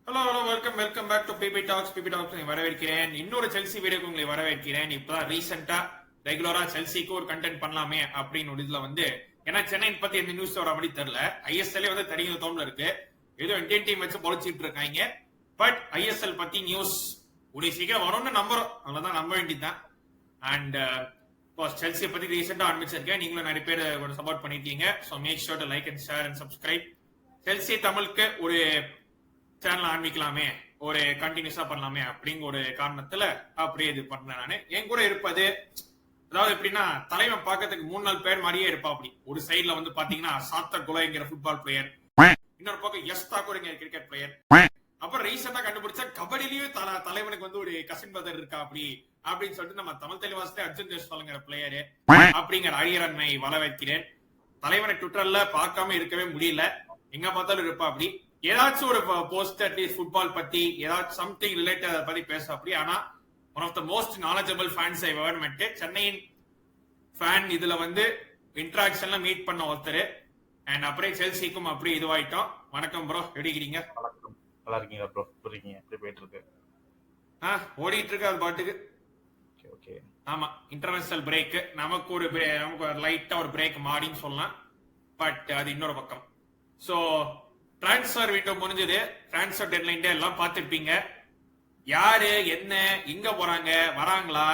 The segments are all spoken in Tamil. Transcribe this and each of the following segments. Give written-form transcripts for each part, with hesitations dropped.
Hello welcome back to BB talks வரவேற்கிறேன். இன்னொரு செல்சி வீடியோக்கு உங்களை வரவேற்கிறேன். இப்பதான் ரீசெண்டா ரெகுலரா செல்சிக்கு ஒரு கண்டென்ட் பண்ணலாமே அப்படின்னு ஒரு இதுல வந்து, ஏன்னா சென்னை பத்தி எந்த நியூஸ் வர மாதிரி தெரியல. ஐஎஸ்எல்லே வந்து தெரியும் தோணுல இருக்கு, ஏதோ இந்தியன் டீம் வச்சு பொழைச்சிட்டு இருக்காங்க. பட் ஐஎஸ்எல் பத்தி நியூஸ் ஒரு சீக்கிரம் வரும்னு நம்புறோம், அவ்வளவுதான், நம்ப வேண்டியதுதான். அண்ட் செல்சியை பத்தி ரீசெண்டா ஆரம்பிச்சிருக்கேன், நீங்களும் நிறைய பேர் சப்போர்ட் பண்ணிருக்கீங்க. So make sure to like and share and subscribe. Chelsea தமிழுக்கு ஒரு சேனல் ஆரம்பிக்கலாமே, ஒரு கண்டினியூஸா பண்ணலாமே அப்படிங்கிற ஒரு காரணத்துல அப்படியே இது பண்ணேன். நானு என் கூட இருப்பது, அதாவது எப்படின்னா, தலைவன் பார்க்கறதுக்கு 3-4 பேர் மாதிரியே இருப்பா. அப்படி ஒரு சைட்ல வந்து பாத்தீங்கன்னா சாத்தர் குலைங்கிற ஃபுட்பால் பிளேயர், இன்னொரு பக்கம் எஸ் தாக்கூர்ங்கிற கிரிக்கெட் பிளேயர், அப்புறம் ரீசெண்டா கண்டுபிடிச்சா கபடியிலயும் தலைவனுக்கு வந்து ஒரு கசின் பிரதர் இருக்கா அப்படி அப்படின்னு சொல்லிட்டு நம்ம தமிழ் தெளிவாசத்தை அர்ஜுன் தேஷ்வால்ங்கிற பிளேயரு அப்படிங்கிற அரியரன்மை வள வைக்கிறேன். தலைவனை ட்விட்டர்ல பார்க்காம இருக்கவே முடியல, எங்க பார்த்தாலும் இருப்பா. அப்படி ஏதாச்சும் ஒரு போஸ்ட் அட்லீஸ்ட் ஃபுட்பால் பத்தி ஏதாச்சும் சம்திங் ரிலேட்டட் அதை பத்தி பேச அப்படி. ஆனா one of the most knowledgeable fans I ever met. சென்னையின் ஃபேன் இதுல வந்து இன்டராக்ஷன்ல மீட் பண்ண ஒருத்தர். அண்ட் அப்படியே செல்சிக்கும் அப்படி இதுவாயிட்டோம். வணக்கம் ப்ரோ, எப்படி இருக்கீங்க? வணக்கம், நல்லா இருக்கீங்க ப்ரோ? புரியுங்க, எப்படி போயிட்டு இருக்கு? ஓடிட்டு இருக்கு அது பாட்டுக்கு. ஓகே, ஆமா, இன்டர்நேஷனல் பிரேக், நமக்கு ஒரு லைட்டா ஒரு பிரேக் மாடின்னு சொல்லலாம். பட் அது இன்னொரு பக்கம். சோ டிரான்ஸ்பர் விண்டோ முடிஞ்சது, டிரான்ஸ்பர் டெட்லைன் எல்லாம் பார்த்துருப்பீங்க. யாரு என்ன எங்க போறாங்க, வராங்களா,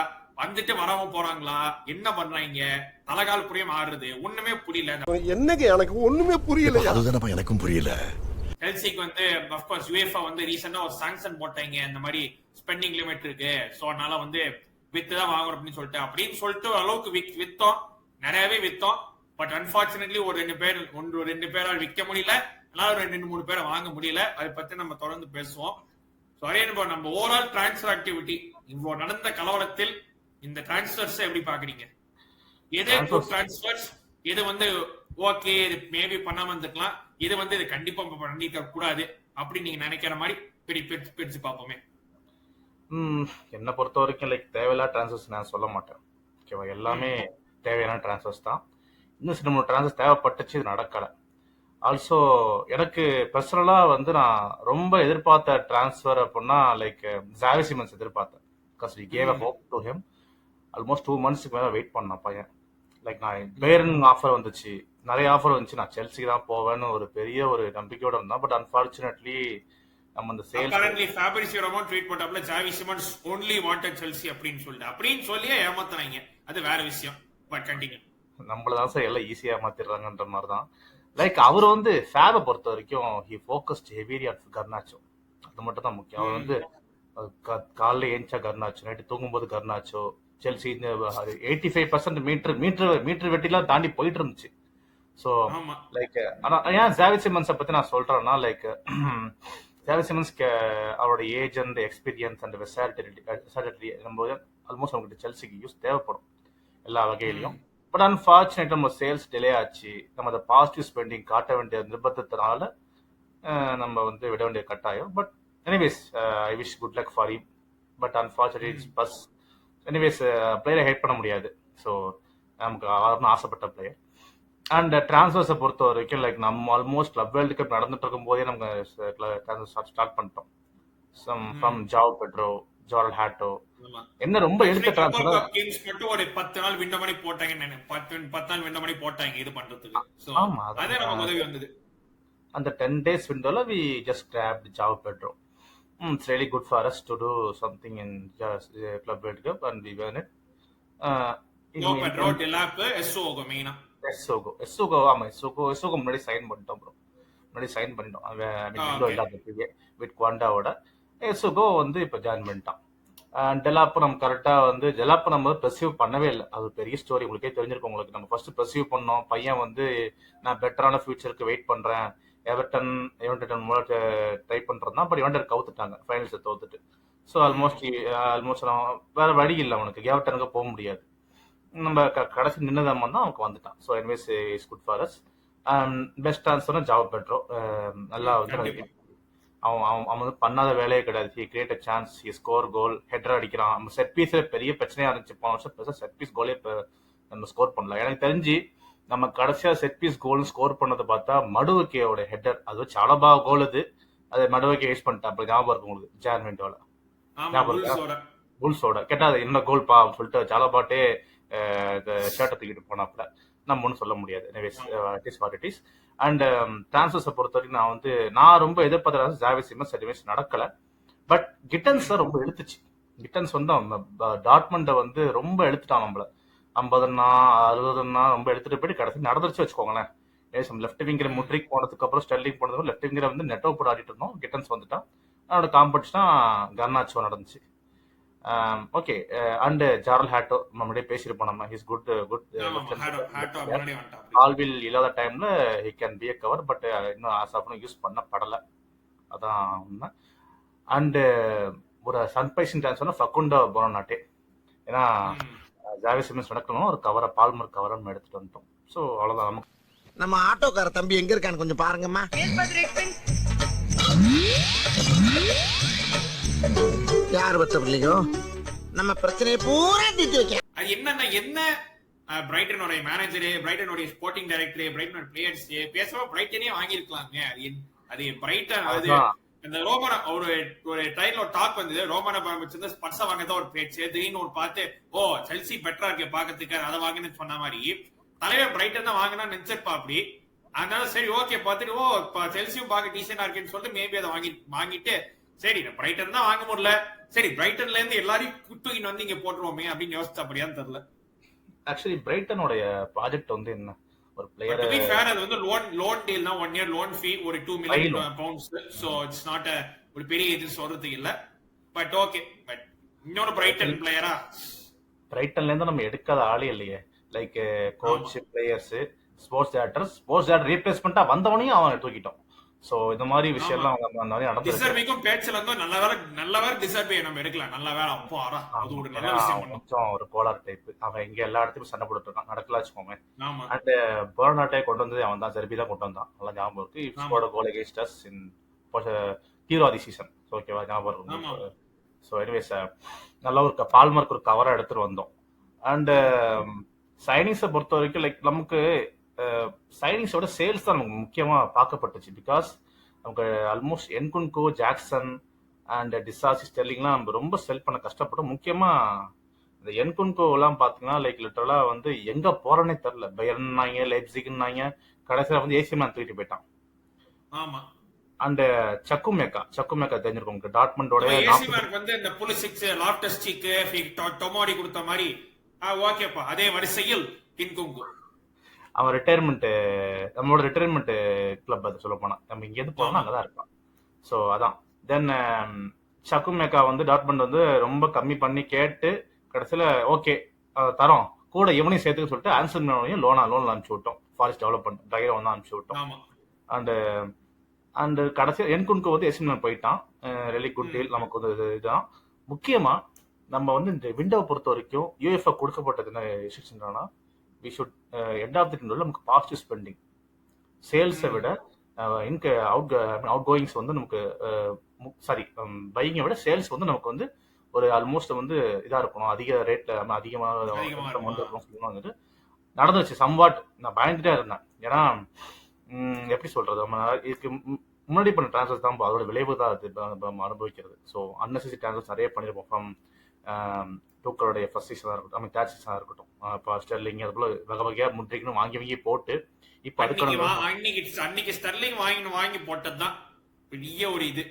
வந்துட்டு வராம போறாங்களா, என்ன பண்றாங்க, தலகால் புரியாம ஆடுறது, ஒண்ணுமே புரியல. என்னங்க எனக்கு ஒண்ணுமே புரியல. அதுதானப்பா எனக்கும் புரியல. செல்சிக்கு வந்து அஃப்கோர்ஸ் யுஎஃப்ஏ வந்து ரீசெண்டா ஒரு சாங்ஷன் போட்டாங்க, இந்த மாதிரி ஸ்பெண்டிங் லிமிட் இருக்கு, சோ அதனால வந்து வித்து தான் வாங்கணும் அப்படின்னு சொல்லிட்டு அளவுக்கு வித்தோம், நிறையவே வித்தோம். பட் அன்பார்ச்சுனேட்லி ஒரு ரெண்டு பேரால் விற்க முடியல, ஒரு 2-3 பேரை வாங்க முடியல. அதை பத்தி நம்ம தொடர்ந்து பேசுவோம். நம்ம ஓவரால் டிரான்ஸ்பர் ஆக்டிவிட்டி இவ்வளவு நடந்த கலவரத்தில் இந்த டிரான்ஸ்பர்ஸ் எப்படி பாக்குறீங்க? எது டிரான்ஸ்பர்ஸ், இது வந்து ஓகே, இது மேபி பண்ணாம இருந்துக்கலாம், இது வந்து இது கண்டிப்பா பண்ணிக்க கூடாது அப்படின்னு நீங்க நினைக்கிற மாதிரி பிரிச்சு பார்ப்போமே. என்னை பொறுத்த வரைக்கும் லைக் தேவையில்லாத டிரான்ஸ்பர்ஸ் நான் சொல்ல மாட்டேன். ஓகேவா, எல்லாமே தேவையான டிரான்ஸ்பர்ஸ் தான். இன்னும் சில 3 டிரான்ஸ்பர்ஸ் தேவைப்பட்டுச்சு, இது நடக்கலை. ஆல்சோ எனக்கு பர்சனலா வந்து நான் ரொம்ப எதிர்பார்த்த டிரான்ஸ்பர் அப்படின்னா லைக் ஜாவி சிமன்ஸ் எதிர்பார்த்தேன். Because we gave a hope to him. Almost 2 monthsக்கு மேல வெயிட் பண்ணேன் பையன். லைக் நான் பேரன் ஆஃபர் வந்துச்சு, நிறைய ஆஃபர் வந்துச்சு, நான் செல்சிக்கு தான் போவேன்னு ஒரு பெரிய ஒரு நம்பிக்கையோட இருந்தேன். பட் அன்பார்ச்சுனேட்லி நம்ம அந்த sales currently Fabrizio Romano tweet போட்டாப்ல Xavi Simons only wanted Chelsea அப்படின்னு சொல்லியே ஏமாத்துறாங்க, அது வேற விஷயம். But continue. நம்மளதான் சார் எல்லாம் ஈஸியா ஏமாத்திடுறாங்கன்ற மாதிரி தான். லைக் அவர் வந்து ஃபேபை பொறுத்த வரைக்கும் ஹி ஃபோக்கஸ்ட் ஹெவிலி ஆன் கர்னாச்சோ, அது மட்டும் தான் முக்கியம். அவர் வந்து காலைல ஏஞ்சா கர்னாச்சோ, நைட்டு தூங்கும்போது கர்னாச்சோ, செல்சி 85% மீட்டர் வெட்டிலாம் தாண்டி போயிட்டு இருந்துச்சு. ஸோ லைக் ஆனா ஏன் ஜாவி சிமன்ஸை பத்தி நான் சொல்றேன்னா, லைக் ஜாவி சிமன்ஸ் அவரோட ஏஜ் அண்ட் எக்ஸ்பீரியன்ஸ் அண்ட் வெசாலிட்டி நம்ம ஆல்மோஸ்ட் அவங்ககிட்ட செல்சிக்கு யூஸ் தேவைப்படும் எல்லா வகையிலையும். பட் அன்பார்ச்சுனேட் நம்ம சேல்ஸ் டிலே ஆச்சு. நம்ம அந்த பாசிட்டிவ் ஸ்பெண்டிங் காட்ட வேண்டிய நிர்பந்தத்தினால நம்ம வந்து விட வேண்டிய கட்டாயம். But anyways I wish good luck for him. But unfortunate it's bus. Anyways பிளேயரை ஹேட் பண்ண முடியாது. ஸோ நமக்கு அவர்னு ஆசைப்பட்ட பிளேயர். அண்ட் டிரான்ஸ்ஃபர்ஸை பொறுத்த வரைக்கும் லைக் நம்ம ஆல்மோஸ்ட் கிளப் வேர்ல்டு கப் நடந்துட்டு இருக்கும் போதே நம்ம டிரான்ஸ்ஃபர் ஸ்டார்ட் பண்ணிட்டோம். ஃப்ரம் ஜாவ் பெட்ரோ, ஜாரல் ஹாட்டோ, என்ன ரொம்ப எடுத்த டிரான்ஸ்ஃபர் மட்டும் ஒரு 10 நாள் விண்ட மணி போட்டாங்க, 10 நாள் விண்ட மணி போட்டாங்க இது பண்றதுக்கு. ஆமா, அதே நமக்கு உதவி வந்தது. அந்த 10 days விண்டோல we just grabbed João Pedro. It's really good for us to do something in just Club World Cup and we won it. João Pedro, Delap, Essogo மெயினா. Essogo ஆமா, Essogo முன்னாடி சைன் பண்ணிட்டோம் ப்ரோ. முன்னாடி சைன் பண்ணிட்டோம். விண்டோ இல்லாததுக்கு வித் குவாண்டாவோட Essogo வந்து இப்ப ஜாயின் பண்ணிட்டான். டெலாப் நம்ம கரெக்டா வந்து டெலாப் நம்ம பெர்சீவ் பண்ணவே இல்லை. அது பெரிய ஸ்டோரி, உங்களுக்கே தெரிஞ்சிருக்கும். உங்களுக்கு நம்ம ஃபர்ஸ்ட் பெர்சீவ் பண்ணோம், பையன் வந்து நான் பெட்டரான ஃபியூச்சருக்கு வெயிட் பண்றேன், எவர்டன் மூலம் ட்ரை பண்றேன். பட் எவர்டன் கவுத்துட்டாங்க, ஃபைனல்ஸை தோத்துட்டு. ஸோ ஆல்மோஸ்ட் வேற வழி இல்லை, அவனுக்கு எவர்டனுக்கு போக முடியாது. நம்ம கடைசி நின்னதம் தான் அவனுக்கு வந்துட்டான். So anyways is good for us. Best transfer Joao Pedro. நல்லா வந்து அவன் வந்து பண்ணாத வேலையே கிடையாது. He create a chance, he score goal, header அடிக்கிறான். நம்ம செட் பீஸ் பெரிய பிரச்சனையா இருந்துச்சு போன வருஷம். பெருசாக செட் பீஸ் கோலே நம்ம ஸ்கோர் பண்ணல. எனக்கு தெரிஞ்சு நம்ம கடைசியா செட் பீஸ் கோல் ஸ்கோர் பண்ணதை பார்த்தா மடுவுக்கேயோட ஹெட்டர், அது வச்சு அலபா கோல். அது அது மடவைக்கு யூஸ் பண்ணிட்டேன். அப்ப ஞாபகம் இருக்கு உங்களுக்கு ஜார்மெண்டோல ஆமா ஞாபகம் இருக்கா? புல்ஸோட. புல்ஸோட கேட்டா அது என்ன கோல்பா அப்படின்னு சொல்லிட்டு ஜாலபாட்டே ஷர்ட்டை தூக்கிட்டு போனாப்ல. நம்ம ஒன்றும் சொல்ல முடியாது. It is what it is. And டிரான்ஸ்ஃபர்ஸை பொறுத்த வரைக்கும் நான் ரொம்ப எதிர்பார்த்த ஜாவி சிமன்ஸ் எதுவுமே நடக்கல. பட் கிட்டன்ஸ் ரொம்ப இழுத்துச்சு. கிட்டன்ஸ் வந்து டாட்மண்டை வந்து ரொம்ப எழுத்துட்டான் நம்மள. 50ன்னா 60ன்னா ரொம்ப எடுத்துட்டு போயிட்டு கடைசி நடந்துருச்சு வச்சுக்கோங்களேன். லெஃப்ட் விங்கிற முட்ரிக் போனதுக்கு அப்புறம் ஸ்டெர்லிங் போனதுக்கு லெஃப்ட் விங்கிற வந்து நெட்டோ போட்டு ஆடிட்டு இருந்தோம். கிட்டன்ஸ் வந்துட்டான். அவனோட காம்படிஷனா கர்னாச்சோ நடந்துச்சு. ஓகே. அண்ட் ஜாரல் ஹேட்டோ நம்மளே பேசியிருப்போம். நம்ம ஹிஸ் குட் ஆல்வில் இல்லாத டைம்ல he can be a cover. But இன்னும் ஆஸ் ஆஃப் யூஸ் பண்ணப்படலை. அதான் உண்மை. அண்டு ஒரு சர்ப்ரைசிங் டான்ஸ் ஃபக்குண்டோ போனோம்னாட்டே. ஏன்னா ஜாவி சிமன்ஸ் நடக்கணும் ஒரு கவரை பால்மர் கவரை நம்ம எடுத்துட்டு வந்துட்டோம். ஸோ அவ்வளோதான். நமக்கு நம்ம ஆட்டோக்கார தம்பி எங்க இருக்கான்னு கொஞ்சம் பாருங்கம்மா. யார் பத்த பிள்ளைங்க நம்ம பிரச்சனையை பூரா தீர்த்து வைக்க. அது என்ன பிரைட்டனோட மேனேஜரு, பிரைட்டனோட ஸ்போர்ட்டிங் டைரக்டர், பிரைட்டனோட பிளேயர்ஸ் பேசுறப்ப பிரைட்டனே வாங்கியிருக்கலாங்க. அது பிரைட்டன் அது இந்த ரோமன ஒரு ட்ரைன்ல ஒரு டாக் வந்தது. ரோமன வச்சிருந்த ஸ்பர்ஸ வாங்கதான் ஒரு பேச்சு. திடீர்னு ஒரு பார்த்து செல்சி பெட்டரா இருக்கு பாக்கிறதுக்கு அதை வாங்கினு சொன்ன மாதிரி தலைவர் பிரைட்டன் தான் வாங்கினா நினைச்சிருப்பா அப்படி. அதனால சரி ஓகே பார்த்துட்டு செல்சியும் பார்க்க டீசென்டா இருக்குன்னு சொல்லிட்டு மேபி அதை வாங்கிட்டு சரி பிரைட்டன் தான் வாங்க முடியல, சரி பிரைட்டன்ல இருந்து எல்லாரையும் தூக்கிட்டு வந்து இங்க போட்டுருவோமே அப்படின்னு யோசிச்சா அப்படியான்னு தெரியல. ஆக்சுவலி பிரைட்டனோட ப்ராஜெக்ட் வந்து என்ன ஒரு பிளேயர் அது வந்து லோன் டீல் தான். 1 இயர் லோன் ஃபீ ஒரு 2 million pounds. So it's not ஒரு பெரிய இது சொல்றதுக்கு இல்ல. But okay. பட் இன்னொரு பிரைட்டன் பிளேயரா பிரைட்டன்ல இருந்து நம்ம எடுக்காத ஆளே இல்லையே. Like coach, players, sports director ரீப்ளேஸ்மெண்டா வந்தவனையும் அவன் தூக்கிட்டோம். சோ இந்த மாதிரி விஷயம் எல்லாம் நடந்துருக்கு. டிசர்விங்கும் பேட்ச்ல இருந்து நல்ல வேற டிசர்வே நம்ம எடுக்கலாம். நல்ல வேற அப்போ அது ஒரு நல்ல விஷயம். கொஞ்சம் ஒரு கோலார் டைப். அவன் இங்க எல்லா இடத்துக்கும் சண்டை போட்டுட்டு இருக்கான். நடக்கல வச்சுக்கோங்க. ஆமா. அண்ட் பர்னாட்டை கொண்டு வந்தது அவன் தான். ஜெர்பி தான் கொண்டு வந்தான். நல்லா ஞாபகம் இருக்கு. இஃப்ஸ்கோட கோல் அகைன்ஸ்ட் அஸ் இன் தீவிரவாதி சீசன். ஓகேவா? ஞாபகம் இருக்கு. ஸோ எனிவேஸ் நல்ல ஒரு பால்மார்க் ஒரு கவரா எடுத்துட்டு வந்தோம். அண்ட் சைனிங்ஸை பொறுத்த வரைக்கும் லைக் நமக்கு சைனிங்ஸோட சேல்ஸ் தான் நமக்கு முக்கியமா பார்க்கப்பட்டுச்சு. பிகாஸ் நமக்கு ஆல்மோஸ்ட் என்குன்கோ, ஜாக்சன் அண்ட் டிசாசி, ஸ்டெர்லிங்லாம் நம்ம ரொம்ப செல் பண்ண கஷ்டப்பட்டோம். முக்கியமா இந்த என்குன்கோ எல்லாம் பாத்தீங்கன்னா லைக் லிட்டரலா வந்து எங்க போறேன்னே தெரியல. பயர்னாங்க, லைப்சிக்னாங்க, கடைசியில வந்து ஏசி மேன் தூக்கிட்டு போயிட்டான். ஆமா. அண்ட் சக்குமேக்கா தெரிஞ்சிருக்கும் உங்களுக்கு. டாட்மண்டோட ஏசி மேன் வந்து இந்த புலிசிக்ஸ், லாப்டஸ்டிக், டொமாடி கொடுத்த மாதிரி ஓகேப்பா. அதே வரிசையில் கின்குங்கு அவன் நம்மளோட ரிட்டையர்மெண்ட் கிளப். அது சொல்ல போனா நம்ம இங்க இருந்து போறோம்னா அங்கதான் இருப்பான். ஸோ அதான். தென் சக்குமேக்கா வந்து டாட்மண்ட் வந்து ரொம்ப கம்மி பண்ணி கேட்டு கடைசியில ஓகே தரோம் கூட இவனையும் சேர்த்துக்க சொல்லிட்டு ஆன்சர் லோன்ல அனுப்பிச்சு விட்டோம். ஃபாரஸ்ட் டெவலப்மெண்ட் ட்ரைவர் வந்து அனுப்பிச்சு விட்டோம். அண்ட் கடைசியில் என்குன்கோ வந்து எஸ்எம்எல் போயிட்டான். Really good deal. நமக்கு வந்து இதுதான் முக்கியமா. நம்ம வந்து இந்த விண்டோவை பொறுத்த வரைக்கும் யூஎஃப்ஏ கொடுக்கப்பட்டது என்ன ரெஸ்ட்ரிக்ஷன்னா we should end of the year நமக்கு பாசிட்டிவ் ஸ்பெண்டிங். சேல்ஸை விட அவுட் கோயிங்ஸ் வந்து நமக்கு பையிங்கை விட சேல்ஸ் வந்து நமக்கு வந்து ஒரு ஆல்மோஸ்ட் வந்து இதா இருக்கணும். அதிக ரேட்ல அதிகமாக வந்துட்டு நடந்துச்சு. சம்வாட் நான் பயந்துட்டே இருந்தேன். ஏன்னா எப்படி சொல்றது, நம்ம இதுக்கு முன்னாடி பண்ண டிரான்ஸ்ஃபர்ஸ் தான் அதோட விளைவு தான் அது நம்ம அனுபவிக்கிறது. ஸோ அன்னெசரி டிரான்ஸ்ஃபர்ஸ் நிறைய பண்ணியிருப்போம். ஃப்ரம் டூக்கருடைய ஃபர்ஸ்ட் சீசனாக இருக்கட்டும், தேர்ட் சீசனாக இருக்கட்டும், இப்போ ஸ்டெர்லிங் அது போல வகை வகையாக முன்றைக்குன்னு வாங்கி போட்டு இப்போ அன்னைக்கு ஸ்டெர்லிங் வாங்கி போட்டதுதான் பெரிய ஒரு இது.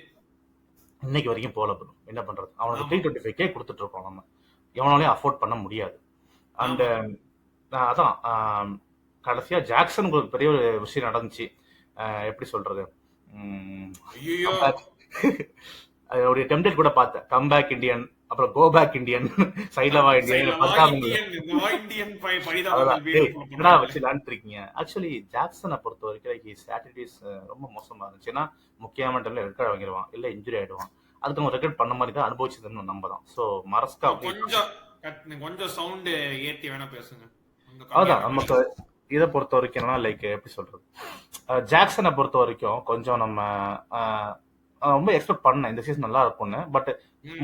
இன்னைக்கு வரைக்கும் போல என்ன பண்றது, அவனுக்கு 325K கொடுத்துட்டு இருக்கோம். நம்ம எவனாலையும் அஃபோர்ட் பண்ண முடியாது. அண்ட் அதான் கடைசியா ஜாக்சனுக்கு ஒரு பெரிய ஒரு விஷயம் நடந்துச்சு. எப்படி சொல்றது, அதோடைய டெம்ப்ளேட் கூட பார்த்தேன். கம்பேக் இண்டியன், அப்புறம் கோ பேக் இண்டியன், சைட்ல வா இண்டியன் வச்சு இருக்கீங்க. ஆக்சுவலி ஜாக்சனை பொறுத்த வரைக்கும் ஸ்ட்ராட்டஜிஸ் ரொம்ப மோசமா இருந்துச்சு. ஏன்னா முக்கியமான டைம்ல ரெக்கார்ட் வாங்கிடுவான், இல்ல இன்ஜுரி ஆயிடுவான். அதுக்கு அவங்க ரெக்கார்ட் பண்ண மாதிரி தான் அனுபவிச்சதுன்னு நம்ம தான். ஸோ மரஸ்கா கொஞ்சம் சவுண்ட் ஏத்தி வேணா பேசுங்க. அதான் நமக்கு இதை பொறுத்த வரைக்கும் என்னன்னா லைக் எப்படி சொல்றது, ஜாக்சனை பொறுத்த வரைக்கும் கொஞ்சம் நம்ம ரொம்ப எக்ஸ்பெக்ட் பண்ணேன் இந்த சீசன் நல்லா இருக்கும்னு. பட்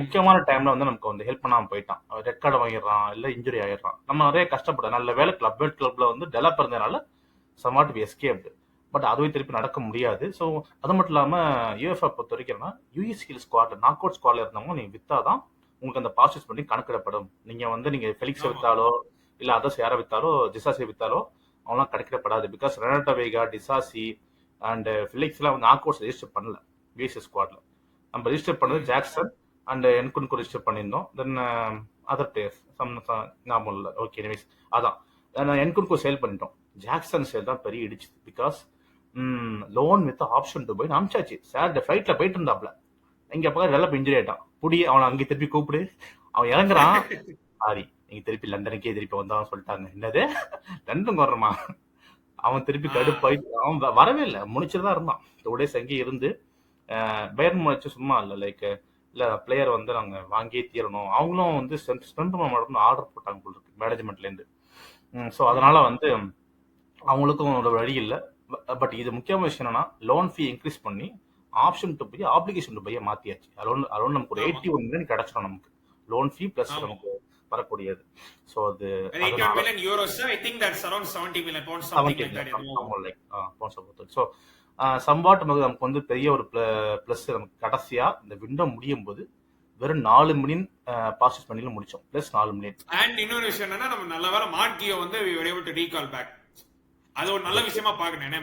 முக்கியமான டைம்ல வந்து நமக்கு வந்து ஹெல்ப் பண்ணாம போயிட்டான். ரெட் கார்டு வாங்கிடுறான், இல்ல இன்ஜுரி ஆயிடுறான். நம்ம நிறைய கஷ்டப்பட்டோம். நல்ல வேலை கிளப்ல வந்து டெவலப் இருந்ததுனால சமாட் வி எஸ்கேப்டு. பட் அதுவே திருப்பி நடக்க முடியாது. ஸோ அது மட்டும் இல்லாமல் யூஎஃப்ஏ பொறுத்த வரைக்கும்னா யூஎஸ்சிஎல் ஸ்குவாட் நாக் அவுட் ஸ்குவாட்ல இருந்தவங்க நீங்கள் வித்தாதான் உங்களுக்கு அந்த பாசிட்டிவ் பண்ணி கணக்கிடப்படும். நீங்கள் ஃபெலிக்ஸை வித்தாலோ இல்லை அதர்ஸ் யாரை வித்தாலோ டிசாசி வித்தாலோ அவங்களாம் கணக்கிடப்படாது. பிகாஸ் ரெனாட்டோ வேகா, டிசாசி அண்ட் ஃபிலிக்ஸ்லாம் வந்து நாக் அவுட்ஸ் ரெஜிஸ்டர் பண்ணல யூஎஸ்ஏ ஸ்குவாட்ல. நம்ம ரெஜிஸ்டர் பண்ணது ஜாக்சன் அண்ட் என்குன்கு ரெஜிஸ்டர் பண்ணியிருந்தோம். தென் அதர் பிளேயர்ஸ் ஞாபகம் இல்லை. ஓகே, எனிவேஸ் அதான் என்குன்கு சேல் பண்ணிட்டோம். ஜாக்சன் சேல் தான் பெரிய இடிச்சுது. Because loan with option to போய் அமிச்சாச்சு. சார் ஃபிளைட்ல போயிட்டு இருந்தாப்ல, இங்க பக்கம் டெவலப் இன்ஜுரி ஆயிட்டான். புடி அவனை அங்கே திருப்பி கூப்பிடு. அவன் இறங்குறான், சாரி நீங்க திருப்பி லண்டனுக்கே திருப்பி வந்தான்னு சொல்லிட்டாங்க. என்னது லண்டன் வர்றமா? அவன் திருப்பி கடுப்பாயிட்டு அவன் வரவே இல்லை, முடிச்சுதான் இருந்தான். 2 days அங்கேயே இருந்து பயர் முடிச்சு சும்மா இல்லை. லைக் இல்லை பிளேயர் வந்து நாங்கள் வாங்கியே தீரணும், அவங்களும் வந்து ஸ்பெண்ட் பண்ண மாட்டோம்னு ஆர்டர் போட்டாங்க போல இருக்கு மேனேஜ்மெண்ட்லேருந்து. ஸோ அதனால வந்து அவங்களுக்கும் ஒரு வழி இல்லை. பட் இது முக்கியமான விஷயம் என்னன்னா, லோன் ஃபீ இன்க்ரீஸ் பண்ணி option to buy application to பையை மாத்தியாச்சு. அலோன் நமக்கு ஒரு 81 million கிடைச்சிடும் நமக்கு லோன் ஃபீ பிளஸ் நமக்கு வரக்கூடியது. ஸோ அது 81 million euros. I think that's around 70 million pounds, something like that. So சம்பாட் நமக்கு வந்து பெரிய ஒரு பிளஸ். நமக்கு கடைசியா இந்த விண்டோ முடியும் போது வெறும் 4 million பாசிஸ் பண்ணில முடிச்சோம், பிளஸ் 4 million. அண்ட் இன்னொரு விஷயம் என்னன்னா, நம்ம நல்ல வேலை மார்க்கியோ வந்து we were able to recall back. அது ஒரு நல்ல விஷயமா பாக்கணும். ஏன்னா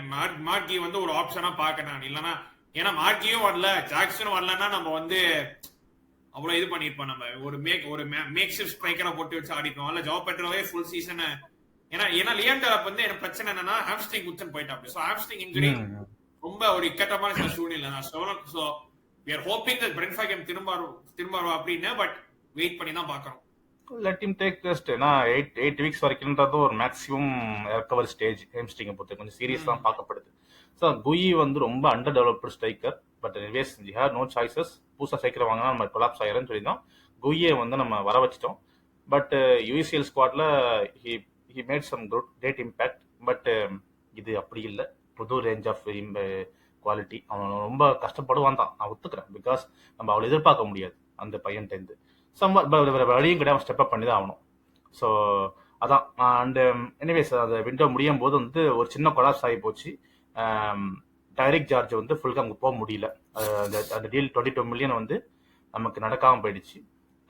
மார்க்கி வந்து ஒரு ஆப்ஷனா பாக்கணும். இல்லன்னா ஏன்னா மார்க்கியும் வரல, ஜாக்சனும் வரலன்னா நம்ம வந்து அவ்வளவு இது பண்ணிருப்போம். நம்ம ஒரு மேக் ஷிஃப்ட் ஸ்ட்ரைக்கரை போட்டு வச்சு ஆடிப்போம். இல்ல ஜோ பெட்ரோவே ஃபுல் சீசன். ஏன்னா லியாண்டர் வந்து எனக்கு பிரச்சனை என்னன்னா ஹாம்ஸ்ட்ரிங் குச்சன் போயிட்டாப்ல. சோ ஹாம்ஸ்ட்ரிங் இன்ஜுரி ரொம்ப ஒரு இக்கட்டமான சூழ்நிலை. So we are hoping that Brentford game திரும்ப அப்படின்னா, பட் வெயிட் பண்ணி தான் பார்க்கறோம். Let him take rest. ஏன்னா 8 weeks வரைக்கும்ன்றது ஒரு மேக்ஸிமம் ரெக்கவரி ஸ்டேஜ். ஹேம்ஸ்ட்ரிங்கை பொறுத்து கொஞ்சம் சீரியஸ் தான் பார்க்கப்படுது. ஸோ குயி வந்து ரொம்ப under developed striker. But anyways we have no choices. புதுசாக ஸ்ட்ரைக்கர் வாங்கினா நம்ம கொலாப்ஸ் ஆயிரம்னு சொல்லி தான் குயியை வந்து நம்ம வர வச்சிட்டோம். பட் யூஎஸ்சிஎல் ஸ்குவாட்ல he made some great impact. But இது அப்படி இல்லை. புது ரேஞ்ச் ஆஃப் குவாலிட்டி. அவன் ரொம்ப கஷ்டப்படுவான் தான், நான் ஒத்துக்கிறேன். பிகாஸ் நம்ம அவளை எதிர்பார்க்க முடியாது அந்த பையன்ட்டேருந்து. வழியும் கிடையாது, ஸ்டெப் அப் பண்ணி தான் ஆகணும். ஸோ அதான். அண்ட் எனிவேஸ் அந்த விண்டோ முடியும் போது வந்து ஒரு சின்ன கொலாப்ஸ் ஆகி போச்சு. டைரிக் ஜார்ஜ் வந்து ஃபுல்காக அங்கே போக முடியல. அந்த டீல் 22 million வந்து நமக்கு நடக்காமல் போயிடுச்சு.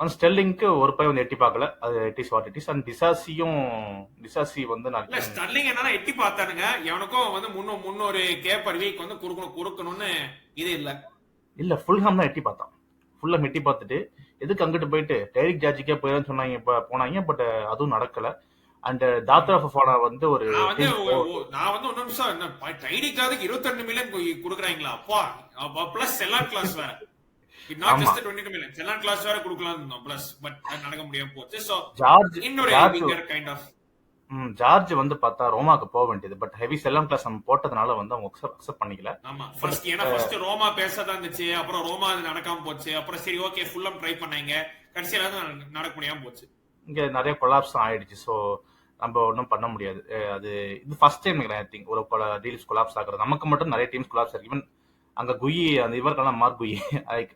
அந்த ஸ்டெர்லிங்க்கு ஒரு பை வந்து எட்டி பார்க்கல. அது it is what it is. And Disasi வந்து நான் ஸ்டெர்லிங் என்னன்னா எட்டி பார்த்தானுங்க. எவனுக்கும் வந்து முன்னொரு கேப்பர் வீக் வந்து கொடுக்கணும்னு இது இல்ல ஃபுல்ஹாம் தான் எட்டி பார்த்தான். ஃபுல்லாக எட்டி பார்த்துட்டு எதுக்கு அங்கிட்டு போயிட்டு டைரிக் ஜார்ஜுக்கே போயிடுன்னு சொன்னாங்க, போனாங்க. பட் அதுவும் நடக்கல. அண்ட் தாத்ரா ஃபஃபானா வந்து ஒரு நான் வந்து ஒரு நிமிஷம், டைரிக் ஜார்ஜுக்கு 22 million கொடுக்குறாங்களா? அப்பா பிளஸ் செல்லான் கிளாஸ் வேற. Not just the 22 million. Sell on clause வேற கொடுக்கலாம் இருந்தோம் பிளஸ். பட் அது நடக்க முடியாம போச்சு. சோ இன்னொரு கைண்ட் ஆஃப் ஜார்ஜ் வந்து பார்த்தா ரோமாக்கு போக வேண்டியது. பட் ஹெவி செல்லான் கிளாஸ் நம்ம போட்டதுனால வந்து அவங்க அக்செப்ட் பண்ணிக்கல. ஆமா, ஃபர்ஸ்ட் ரோமா பேசதான் இருந்துச்சு. அப்புறம் ரோமா அது நடக்காம போச்சு. அப்புறம் சரி ஓகே ஃபுல்லம் ட்ரை பண்ணாங்க. கடைசியில நடக்க முடியாம போச்சு. இங்க நிறைய கொலாப்ஸ் ஆயிடுச்சு. ஸோ நம்ம ஒன்றும் பண்ண முடியாது. அது இது ஃபர்ஸ்ட் டைம் ஐ திங்க் ஒரு டீல்ஸ் கொலாப்ஸ் ஆகுறது. நமக்கு மட்டும் நிறைய டீம்ஸ் கொலாப்ஸ் ஆகுது. ஈவன் அங்க குயி அந்த இவருக்கெல்லாம் மார்க் குயி லைக்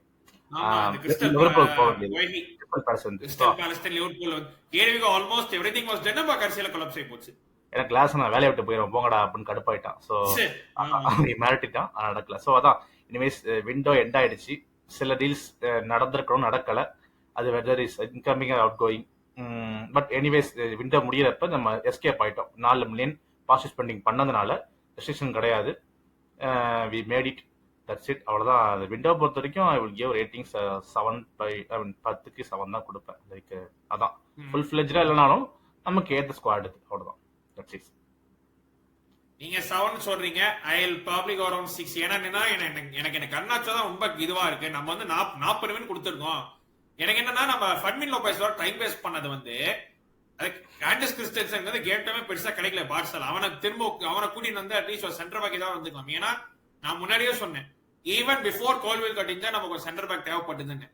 எனக்கு கிளாஸ் நான் வேலையை விட்டு போயிடும் போங்கடா அப்படின்னு கடுப்பாயிட்டான். ஸோ மிரட்டிட்டான், நடக்கல. ஸோ அதான் இனிமேஸ் விண்டோ எண்ட் ஆயிடுச்சு. சில டீல்ஸ் நடந்திருக்கணும், நடக்கல. அது weather is incoming out going. But anyways window முடியறப்ப நம்ம எஸ்கேப் ஆயிட்டோம். 4 million பாசிஸ் ஸ்பெண்டிங் பண்ணதுனால ரெஸ்ட்ரிக்ஷன் கிடையாது. We made it, that's it. அவ்வளோதான். அந்த விண்டோ பொறுத்த வரைக்கும் ஐ வில் கிவ் ரேட்டிங்ஸ் 10க்கு 7 தான் கொடுப்பேன். லைக் அதான் ஃபுல் ஃபிளெஜ்டா இல்லைனாலும் நமக்கு ஏற்ற ஸ்குவாட். அவ்வளோதான், தட்ஸ் இட். நீங்க 7 சொல்றீங்க, I will probably go around 6. ஏன்னா எனக்கு கண்ணாச்சா தான் ரொம்ப இதுவா இருக்கு. நம்ம வந்து 40 million கொடுத்துருக்கோம். எனக்கு என்னன்னா நம்ம ஃபர்மின் லோபஸ் டைம் வேஸ்ட் பண்ணது வந்து ஆண்டஸ் கிறிஸ்டன்சன் வந்து கேம் டைமே பெருசா கிடைக்கல. பார்சல் அவனை கூட்டிட்டு வந்து அட்லீஸ்ட் ஒரு சென்டர் பேக் தான் வந்துக்கலாம். ஏன்னா நான் முன்னாடியே சொன்னேன், ஈவன் பிஃபோர் கோல்வில் கட்டிஞ்சா நமக்கு ஒரு சென்டர் பேக் தேவைப்பட்டதுன்னு.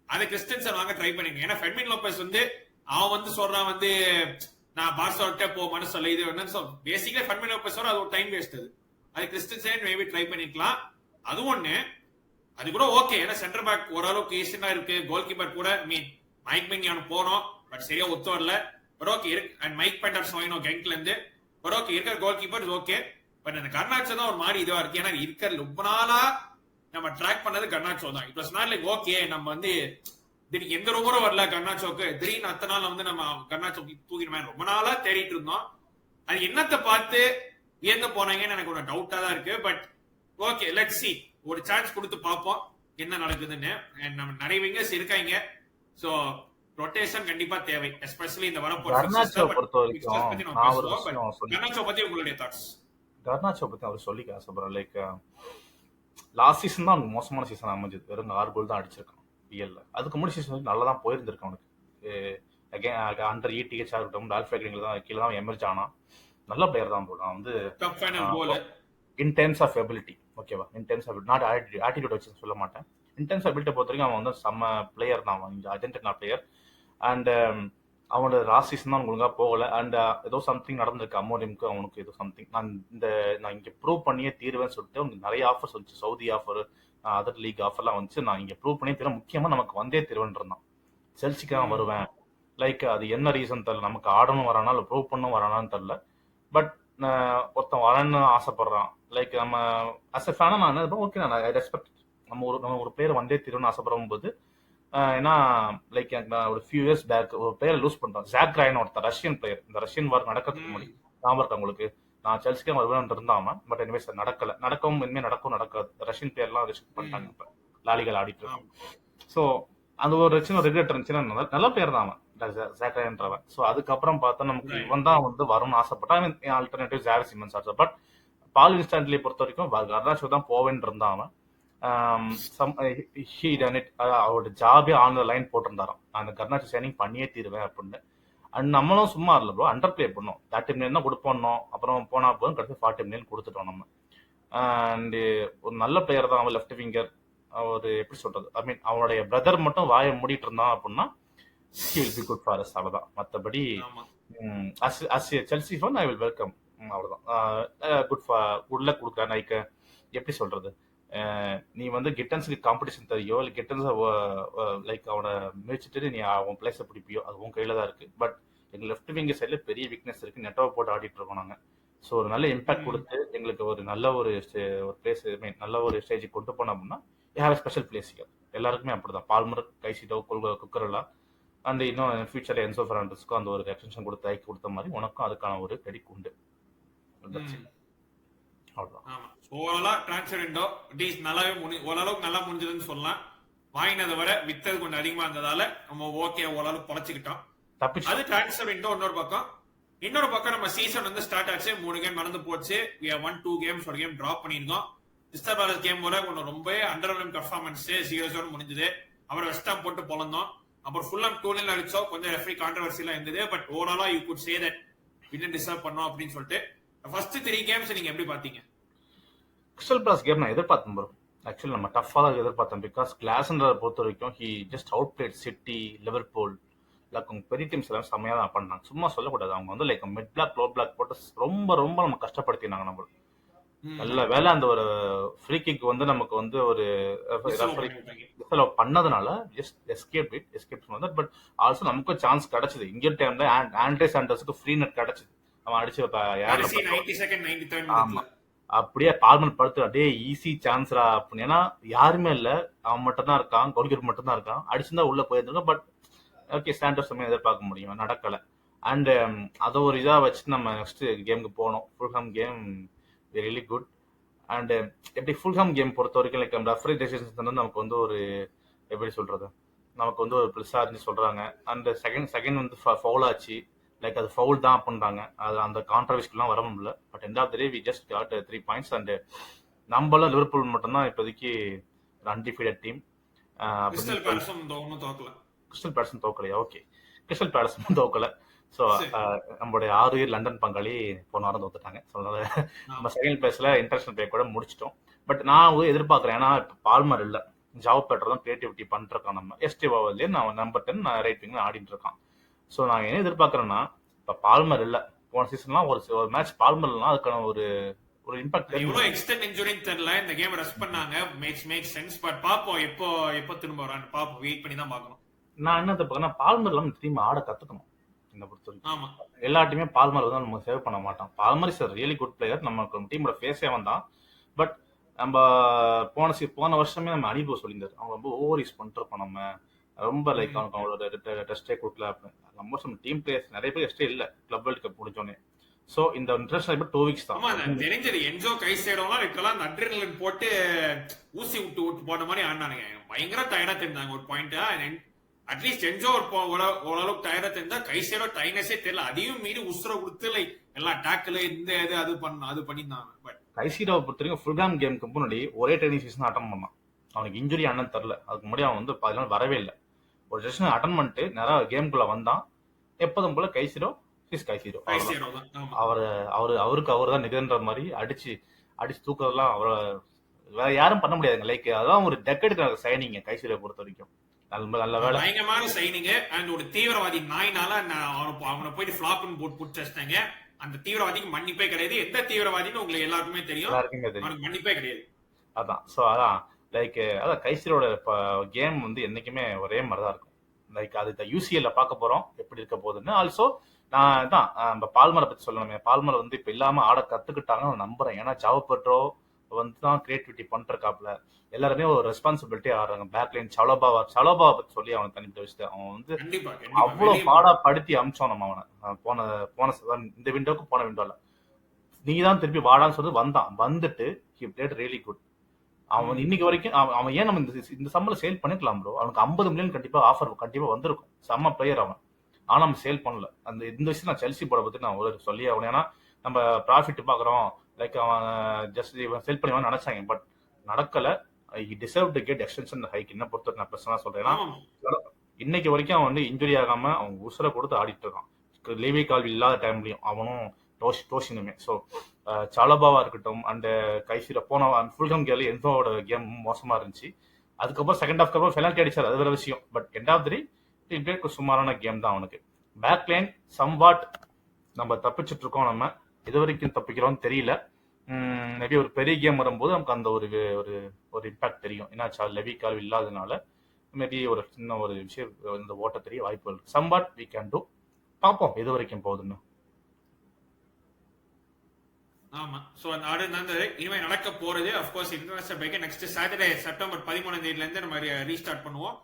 அது கிறிஸ்டன்சன் வாங்க ட்ரை பண்ணிருக்கேன். ஏன்னா ஃபெர்மின் லோபஸ் வந்து அவன் வந்து சொல்றான் வந்து நான் பார்சல்கிட்ட போ மனசு இது பேசிக்கலி ஃபெர்மின் லோபஸ் அது ஒரு டைம் வேஸ்ட். அது கிறிஸ்டன்சன் மேபி ட்ரை பண்ணிருக்கலாம். அது ஒண்ணு, அது கூட ஓகே. ஏன்னா சென்டர் பேக் ஓரளவுக்கு ஈஸியா இருக்கு. கோல் கீப்பர் கூட மைக் மினியான் போனோம், பட் சரியா ஒத்து வரல. But okay and Mike Penders வாங்கினோம் கெங்க்ல இருந்து. பட் ஓகே இருக்கிற கோல் கீப்பர் ஓகே. பட் அந்த கர்நாச்சோ தான் ஒரு மாதிரி இதுவா இருக்கு. ஏன்னா இருக்கிற ரொம்ப நாளா நம்ம ட்ராக் பண்ணது கர்நாச்சோ தான். It was not like okay நம்ம வந்து திடீர் எந்த ரூமரும் வரல கர்நாச்சோக்கு, திடீர்னு அத்தனை நாள் வந்து நம்ம கர்நாச்சோ தூக்கிடுமே ரொம்ப நாளா தேடிட்டு இருந்தோம். அது என்னத்தை பார்த்து வியந்து போனாங்கன்னு எனக்கு ஒரு டவுட்டா தான் இருக்கு. பட் ஓகே லெட்ஸ் see, ஒரு சான்ஸ் கொடுத்து பார்ப்போம் என்ன நடக்குதுன்னு. நம்ம நிறைய விங்கர்ஸ் இருக்காங்க, சோ ரொட்டேஷன் கண்டிப்பா தேவை, எஸ்பெஷலி இந்த வரப்போற கர்நாச்சோ பொறுத்த வரைக்கும் நான் ஒரு விஷயம் சொல்லி கர்நாச்சோ பத்தி உங்களுடைய தாட்ஸ். கர்நாச்சோ பத்தி அவர் சொல்லிக்க ஆசைப்படுறேன். லைக் லாஸ்ட் சீசன் தான் அவனுக்கு மோசமான சீசன் அமைஞ்சது. வெறும் 6 கோல் தான் அடிச்சிருக்கான் பிஎல்ல. அதுக்கு முன்னாடி சீசன் வந்து நல்லா தான் போயிருந்திருக்கான் அவனுக்கு. அண்டர் ETH ஆகட்டும், டால்ஃப் ஃபேக்டரிங்ல தான் கீழே தான் எமர்ஜ் ஆனா. நல்ல பிளேயர் தான் போடுறான் வந்து இன் டெர்ம்ஸ் ஆஃப் எபிலிட்டி. ஓகேவா, in terms of not attitude வச்சு சொல்ல மாட்டேன். இன் டெர்ம்ஸ் ஆஃப் எபிலிட்டி பொறுத்த வரைக்கும் அவன் வந்து செம்ம பிளேயர் தான். அவன் அர்ஜென்டினா பிளேயர். அண்ட் அவனோட லாஸ்ட் சீசன் தான் ஒழுங்காக போகல. அண்ட் ஏதோ சம்திங் நடந்திருக்கு அமோரிமுக்கு அவனுக்கு ஏதோ சம்திங். நான் இங்கே ப்ரூவ் பண்ணியே தீருவேன்னு சொல்லிட்டு அவனுக்கு நிறைய ஆஃபர்ஸ் வந்துச்சு. சவுதி ஆஃபர், அதர் லீக் ஆஃபர்லாம் வந்துச்சு. நான் இங்கே ப்ரூவ் பண்ணியே தீர, முக்கியமாக நமக்கு வந்தே தீருவேன் இருந்தான். செல்சிக்காக வருவேன். லைக் அது என்ன ரீசன் தெரியல, நமக்கு ஆடணும் வரானா இல்லை ப்ரூவ் பண்ணணும் வரானான்னு தெரில. பட் ஒருத்தன் வரேன்னு ஆசைப்படுறான். லைக் நம்ம அஸ் எ ஃபேனா நான் ஓகே, நான் ரெஸ்பெக்ட். நம்ம ஒரு பிளேயர் வந்தே தீருன்னு ஆசைப்படும் போது ஏன்னா லைக் நான் ஒரு ஃபியூ இயர்ஸ் பேக் ஒரு பிளேயர் லூஸ் பண்ணிட்டோம். ஜாக் ராயன் ஒருத்தர் ரஷ்யன் பிளேயர். இந்த ரஷ்யன் வார் நடக்கிறதுக்கு முன்னாடி ஞாபகம் இருக்கா உங்களுக்கு? நான் செல்சிக்கே வருவேன் இருந்தாம. பட் எனிவேஸ் நடக்கவும் இனிமேல் நடக்காது. ரஷ்யன் பிளேயர்லாம் ரெஸ்ட்ரிக்ட் பண்ணிட்டாங்க. இப்போ லாலிகள் ஆடிட்டு இருக்காங்க. ஸோ அந்த ஒரு சின்ன ரிக்ரெட் இருந்துச்சுன்னா நல்ல பிளேயர் தான் அவன் ஜாக் ராயன்றவன். ஸோ அதுக்கப்புறம் பார்த்தா நமக்கு இவன் தான் வந்து வரும்னு ஆசைப்பட்டான். ஆல்டர்னேட்டிவ் ஜாவி சிமன்ஸ் ஆச்சு. பட் பால் இன்ஸ்டான்ட்லி பொறுத்த வரைக்கும் கர்நாச்சோ தான் போவேன்னு இருந்தான் அவன். அவரோட ஜாபே ஆன் த லைன் போட்டிருந்தாராம், அந்த கர்நாச்சோ சைனிங் பண்ணியே தீருவேன் அப்படின்னு. அண்ட் நம்மளும் சும்மா இல்லை ப்ரோ, அண்டர் பிளே பண்ணோம். 30 மில்லியன் தான் கொடுப்போம். அப்புறம் போனா போதும், கடைசி 40 மில்லியன் கொடுத்துட்டோம் நம்ம. அண்ட் ஒரு நல்ல பிளேயர் தான் அவன். Left winger. ஒரு எப்படி சொல்றது, ஐ மீன் அவனுடைய பிரதர் மட்டும் வாயை மூடிட்டு இருந்தான் அப்படின்னா he will be good for us. அவ்வளவுதான். மற்றபடி Chelsea fun I will welcome. அவ்வளவுதான். குட் லக் கொடுக்குறேன். லைக் எப்படி சொல்றது, நீ வந்து கிட்டன்ஸுக்கு காம்படிஷன் தரியோ இல்லை கிட்டன்ஸ் லைக் அவனை மிதிச்சுட்டு நீ அவன் பிளேஸை பிடிப்பியோ அது உன் கையில தான் இருக்கு. பட் எங்க லெஃப்ட் விங்க சைட்ல பெரிய வீக்னஸ் இருக்கு. நெட்டோவை போட்டு ஆடிட்டு இருக்கோம் நாங்க. ஸோ ஒரு நல்ல இம்பாக்ட் கொடுத்து எங்களுக்கு ஒரு நல்ல ஒரு பிளேஸ், நல்ல ஒரு ஸ்டேஜுக்கு கொண்டு போனோம் அப்படின்னா ஹேவ் ஸ்பெஷல் பிளேஸ். எல்லாருக்குமே அப்படிதான். பால்மர், கைசிடோ, குக்கரெல்லாம் அண்ட் இன்னும் ஃபியூச்சர்ல என்சோ ஃபெர்னாண்டஸ்க்கும் அந்த ஒரு எக்ஸ்டென்ஷன் கொடுத்த மாதிரி உனக்கும் அதுக்கான ஒரு கிரெடிட் உண்டு. ஓவராலா டிரான்ஸ்ஃபர் விண்டோ நல்லாவே ஓரளவுக்கு நல்லா முடிஞ்சதுன்னு சொல்லலாம். வாங்கினதை வர வித்தது கொஞ்சம் அதிகமா இருந்ததால நம்ம ஓகே ஓரளவுக்கு பொழைச்சிக்கிட்டோம். அது டிரான்ஸ்ஃபர் விண்டோ. இன்னொரு பக்கம் நம்ம சீசன் வந்து ஸ்டார்ட் ஆச்சு. 3 கேம் நடந்து போச்சு. 1-2 கேம்ஸ் ஒரு கேம் டிராப் பண்ணிருந்தோம். கிறிஸ்டல் பேலஸ் கேம் போல கொஞ்சம் ரொம்ப அண்டர்வெல்மிங் பெர்ஃபார்மன்ஸ் 0-0 முடிஞ்சது. அப்புறம் வெஸ்டாம் போட்டு பொழந்தோம். அப்புறம் ஃபுல்லாம் 2-0 அடிச்சோம். கொஞ்சம் ரெஃபரி கான்ட்ரவர்சி எல்லாம் இருந்தது. பட் ஓவராலா you good say that we didn't deserve பண்ணோம் அப்படின்னு சொல்லிட்டு ஃபர்ஸ்ட் 3 கேம்ஸ் நீங்க எப்படி பாத்தீங்க? கிறிஸ்டல் பேலஸ் கேம் நான் எதிர்பார்த்தேன் ப்ரோ. ஆக்சுவலி நம்ம டஃபா தான் எதிர்பார்த்தோம். பிகாஸ் கிளாஸ்ன்றத பொறுத்த வரைக்கும் he just outplayed city, Liverpool, like அவங்க பெரிய டீம்ஸ் எல்லாம் செம்மையா தான் பண்ணாங்க. சும்மா சொல்லக்கூடாது. அவங்க வந்து like mid black, low block போட்டு ரொம்ப ரொம்ப நம்ம கஷ்டப்படுத்தினாங்க. நம்ம நல்ல வேலை அந்த ஒரு ஃப்ரீ கிக் வந்து நமக்கு வந்து ஒரு பண்ணதுனால எஸ்கேப் பண்ணது. பட் ஆல்சோ நமக்கும் சான்ஸ் கிடைச்சது. இந்தியன் டைம்ல ஆண்ட்ரே சாண்டர்ஸ்க்கு ஃப்ரீ நெட் கிடைச்சது. அவன் அடிச்சு ஆமா அப்படியே பால்மன் படுத்து அப்படியே ஈஸி சான்ஸ்ரா அப்படின்னு. ஏன்னா யாருமே இல்ல, அவன் மட்டும் தான் இருக்கான், கோல்கீப்பர் மட்டும் தான் இருக்கான். அடிச்சுதான் உள்ள போயிருந்திருக்கான். பட் ஓகே ஸ்டாண்டர்ட் சமயம் எதிர்பார்க்க முடியும், நடக்கல. அண்ட் அதை ஒரு இதா வச்சு நம்ம நெக்ஸ்ட் கேமுக்கு போனோம். Fulham game really good. And எப்படி ஃபுல்ஹாம் கேம் பொறுத்த வரைக்கும் லைக் ரெஃபரி டெசிஷன்ஸ் வந்து நமக்கு வந்து ஒரு எப்படி சொல்றது, நமக்கு வந்து ஒரு பிளஸா இருந்து சொல்றாங்க. அண்ட் செகண்ட் வந்து ஃபவுல் ஆச்சு. லைக் அது ஃபவுல் தான் அப்படின்றாங்க. அது அந்த கான்ட்ரவர்சிக்கெல்லாம் வர முடியல. But end of the day we just got 3 points. And நம்மள லிவர்பூல் மட்டும்தான் இப்போதைக்கு அன்டிஃபீடட் டீம். கிறிஸ்டல் பேலஸும் தோக்கலையா? ஓகே, கிறிஸ்டல் பேலஸும் தோக்கல. ஸோ நம்மளுடைய 6 இயர் லண்டன் பங்காளி போன வாரம் தோத்துட்டாங்க. ஸோ அதனால நம்ம செகண்ட் பிளேஸ்ல இன்டர்நேஷனல் பிரேக் கூட முடிச்சிட்டோம். பட் நான் எதிர்பார்க்குறேன், ஏன்னா இப்போ பால்மர் இல்லை, ஜாவ் பெட்ரோ தான் கிரியேட்டிவிட்டி பண்ணிருக்கான். நம்ம எஸ்டி ஓவர்லேயே நான் நம்பர் 10 ரைட் விங்ல ஆடிட்டு இருக்கான். ஸோ நான் என்ன எதிர்பார்க்குறேன்னா, இப்போ பால்மர் இல்லை, போன சீசன்லாம் ஒரு மேட்ச் பால்மர் இல்லைனா அதுக்கான ஒரு இம்பாக்ட் எவ்வளவு எக்ஸ்டெண்ட் இன்ஜூரின்னு தெரியல. இந்த கேம் ரெஸ்ட் பண்ணாங்க, மேக்ஸ் சென்ஸ். பட் பாப்போம் எப்போ திரும்ப வரான்னு பாப்போம், வெயிட் பண்ணி தான் பார்க்கணும். நான் என்ன பார்க்கறேன்னா, பால்மர் இல்லாமல் திரும்ப ஆட கத்துக்கணும். என்னை பொறுத்த வரைக்கும். ஆமா எல்லா டீமே பால்மர் வந்து நம்ம சேவ் பண்ண மாட்டான். Palmer is really good player, நம்ம டீமோட ஃபேஸே வந்தான். பட் நம்ம போன வருஷமே நம்ம அனுபவ சொல்லியிருந்தாரு, அவங்க ரொம்ப ஓவர் யூஸ் பண்ணிருப்போம். நம்ம ரொம்ப லைக் அவனுக்கு அவங்களோட டெஸ்டே கொடுக்கல அப்படின்னு. நம்ம டீம் பிளேயர்ஸ் நிறைய பேர் டெஸ்டே இல்லை கிளப் வேர்ல்ட் கப் முடிஞ்சோடனே. ஸோ இந்த இன்டர்நேஷனல் 2 வீக்ஸ் தான். ஆமா தெரிஞ்சது. என்ஜோ கைசேடோலாம் இருக்கலாம் நட்ரினலின் போட்டு ஊசி விட்டு விட்டு போன மாதிரி ஆனானுங்க. பயங்கர டயர்டா தெரிஞ்சாங்க ஒரு பாயிண்ட். அட்லீஸ்ட் என்ஜோ ஓரளவுக்கு டயர்டா தெரிஞ்சா கைசேடோ டைனஸே தெரியல. அதையும் மீறி உசுர கொடுத்து லைக் எல்லாம் டேக்கிள் இந்த இது அது பண்ணியிருந்தாங்க. பட் கைசீடாவை பொறுத்த வரைக்கும் ஃபுல்ஹாம் கேமுக்கு முன்னாடி ஒரே ட்ரைனிங் சீசன் அட்டன் பண்ணான். அவனுக்கு இன்ஜுரி அண்ணன் தரல, அதுக்கு முன்னாடி அவன் வந்து 10 நாள் வரவே இல்லை. ஒரு செஷன் அட்டன் பண்ணிட்டு நிறைய கேமுக்குள்ள வந்தான். எப்போதும் போல கைசீடோ கைசீடோ அவருக்கு அவர் தான் நிகழ்ன்ற மாதிரி அடிச்சு தூக்குறதுலாம் அவரை வேற யாரும் பண்ண முடியாதுங்க. லைக் அதான் ஒரு டெக்கெடுக்கு சைனிங்க கைசீடோ பொறுத்த வரைக்கும். நல்ல வேலை, பயங்கரமான சைனிங். அண்ட் ஒரு தீவிரவாதி நாயினால அவனை போயிட்டு ஃபிளாப்னு போட்டு புடிச்சாங்க. அந்த தீவிரவாதிக்கு மன்னிப்பே கிடையாது. எந்த தீவிரவாதின்னு உங்களுக்கு எல்லாருக்குமே தெரியும், அவனுக்கு மன்னிப்பே கிடையாது. அதான் சோ அதான் லைக் அதான் கைசீரோட கேம் வந்து என்னைக்குமே ஒரே மாதிரிதான் இருக்கும். லைக் அது யூசிஎல்ல பார்க்க போறோம் எப்படி இருக்க போகுதுன்னு. ஆல்சோ நான் தான் நம்ம பால்மரை பத்தி சொல்லணுமே. பால்மர் வந்து இப்ப இல்லாம ஆட கத்துக்கிட்டாங்கன்னு நம்புறேன். ஏன்னா ஜாவோ பெட்ரோ வந்து தான் கிரியேட்டிவிட்டி பண்றக்காப்ல எல்லாருமே ஒரு ரெஸ்பான்சிபிலிட்டி ஆடுறாங்க. பேக்லைன் சலோபாவை பத்தி சொல்லி அவன் தனிப்பட்ட விஷயத்த அவன் வந்து அவ்வளவு பாடா படுத்தி அமிச்சோம் நம்ம அவனை. போன இந்த விண்டோக்கு போன விண்டோல நீங்க தான் திருப்பி வாடான்னு சொல்லி வந்தான். வந்துட்டு ஹி பிளேட் ரியலி குட். அவன் இன்னைக்கு வரைக்கும் அவன் ஏன் நம்ம இந்த சம்பளம் சேல் பண்ணிக்கலாம் ப்ரோ. அவனுக்கு 50 மில்லியன் கண்டிப்பா ஆஃபர் கண்டிப்பா வந்திருக்கும். செம்ம பிளேயர் அவன். ஆனா நம்ம சேல் பண்ணல. இந்த விஷயம் நான் செல்சி போட பத்தி நான் ஒரு சொல்லி ஆகணும். ஏன்னா நம்ம ப்ராஃபிட் பாக்குறோம். லைக் அவன் ஜஸ்ட் இவன் செல் பண்ணி நினைச்சாங்க, பட் நடக்கல. He deserve to get extension hike. என்ன பொறுத்த நான் பர்சனலா சொல்றேன். இன்னைக்கு வரைக்கும் அவன் வந்து இன்ஜுரி ஆகாம அவன் உசுரை கொடுத்து ஆடிட்டு இருக்கான். லேவி கால்வி இல்லாத டைம்லயும் அவனும் டோஷினுமே. ஸோ சாலபாவா இருக்கட்டும் அண்ட் கைசீரோ போன ஃபுல்ஹாம் கேர்ல என்ஜோட கேம் மோசமா இருந்துச்சு. அதுக்கப்புறம் செகண்ட் ஹாஃப்க்கு அப்புறம் பெனால்டி அடிச்சார், அது வேற விஷயம். பட் எண்ட் ஆஃப் தி சுமாரான கேம் தான் அவனுக்கு. பேக் லைன் சம்வாட் நம்ம தப்பிச்சுட்டு இருக்கோம். நம்ம இது வரைக்கும் தப்பிக்கிறோம்னு தெரியல. மேபி ஒரு பெரிய கேம் வரும்போது நமக்கு அந்த ஒரு இம்பாக்ட் தெரியும். ஏன்னா லெவி கால்வி இல்லாததுனால மேபி ஒரு சின்ன ஒரு விஷயம் இந்த ஓட்ட தெரிய வாய்ப்பு இருக்கு. Somewhat we can do. பார்ப்போம் எது வரைக்கும் போகுதுன்னு. ஆமா சோ அடுத்து இனிமே நடக்க போறது of course international break next Saturday September 13ஆம் தேதியில இருந்து நம்ம ரீஸ்டார்ட் பண்ணுவோம்.